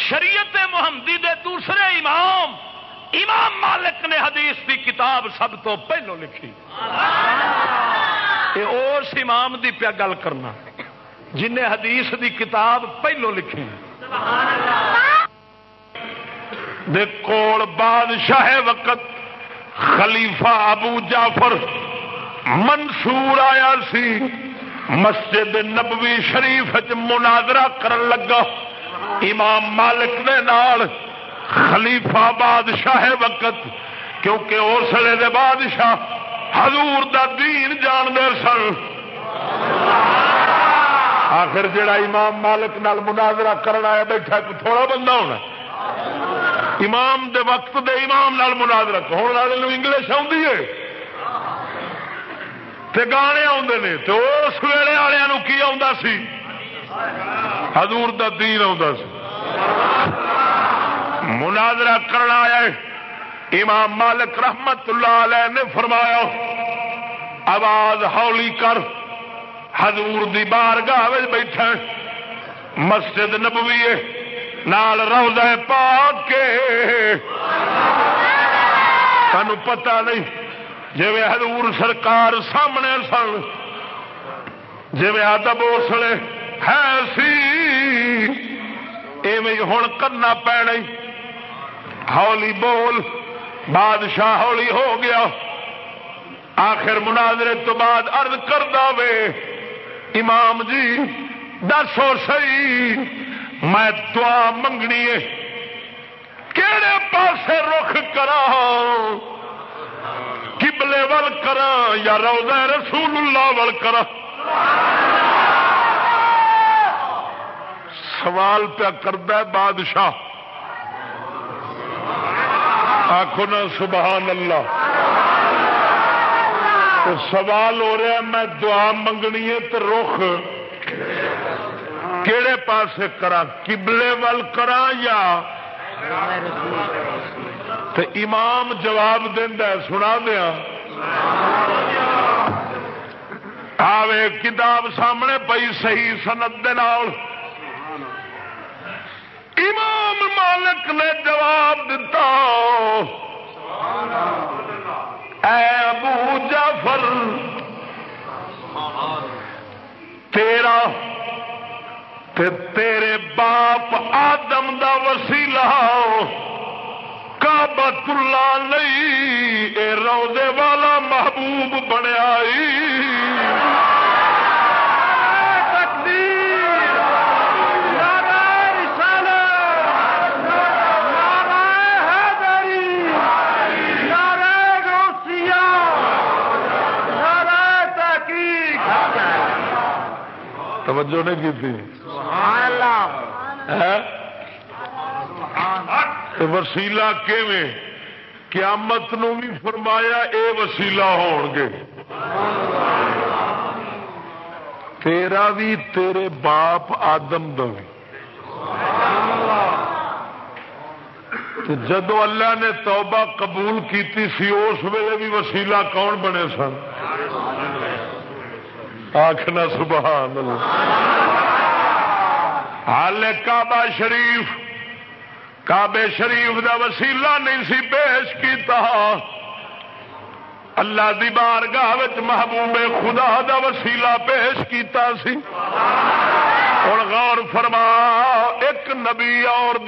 شریعت محمدی دے دوسرے امام مالک نے حدیث کی کتاب سب تو پہلو لکھی. اس امام دی پیا گل کرنا جن نے حدیث دی کتاب پہلو لکھی. دے کول بادشاہ وقت خلیفہ ابو جعفر منصور آیا سی. مسجد نبوی شریف مناظرہ کرن لگا امام مالک دے نال. خلیفہ بادشاہ وقت کیونکہ اس ویلے دے بادشاہ حضور دا دین جاندے سن. آخر جڑا امام مالک نال مناظرہ کرنا آیا بیٹھا کوئی تھوڑا بندہ ہونا. امام دے وقت دے امام نال مناظرہ ہونے والے انگلش آتی ہے تے گانے آتے نے تو اس ویلے والوں کی آتا سی حضور دا دین آتا سی. مناظرہ کرنا آیا امام مالک رحمت اللہ علیہ نے فرمایا آواز ہولی کر. حضور دی بارگاہ وچ بیٹھا مسجد نبوی نال روضہ پاک کے تانوں پتہ نہیں جی حضور سرکار سامنے سن جی ادب اسلے ہے سی ایویں ہن کرنا پینا. ہولی بول بادشاہ ہولی ہو گیا. آخر مناظرے تو بعد عرض کردا وے امام جی دسو صحیح میں دعا منگنی ہے کہڑے پاسے رخ کرا قبلے ول کرا یا روضہ رسول اللہ ول کرا. سوال پیا کردا ہے بادشاہ. آخو نا سبحان اللہ. تو سوال ہو رہا ہے میں دعا منگنی ہے تو رخ کیڑے پاسے کرا قبلے ول کرا یا تو امام جواب دیندا سنا دیا. آوے کتاب سامنے پئی صحیح سند دے نال امام مالک نے جواب دیتا اے ابو جعفر تیرا تیرے باپ آدم دا وسیلہ کعبۃ اللہ نہیں اے روضے والا محبوب بنیا. توجہ نہیں کی تھی وسیلہ کیویں قیامت نو بھی فرمایا اے وسیلہ ہون گے تیرا بھی تیرے باپ آدم دا بھی. جدو اللہ نے توبہ قبول کیتی سی اس ویلے بھی وسیلہ کون بنے سن. آخنا سبحان اللہ. حال کعبہ شریف کعبے شریف دا وسیلہ نہیں سی پیش کیتا اللہ دی بارگاہ وچ محبوب خدا دا وسیلہ پیش کیتا سی. اور غور فرما ایک نبی اور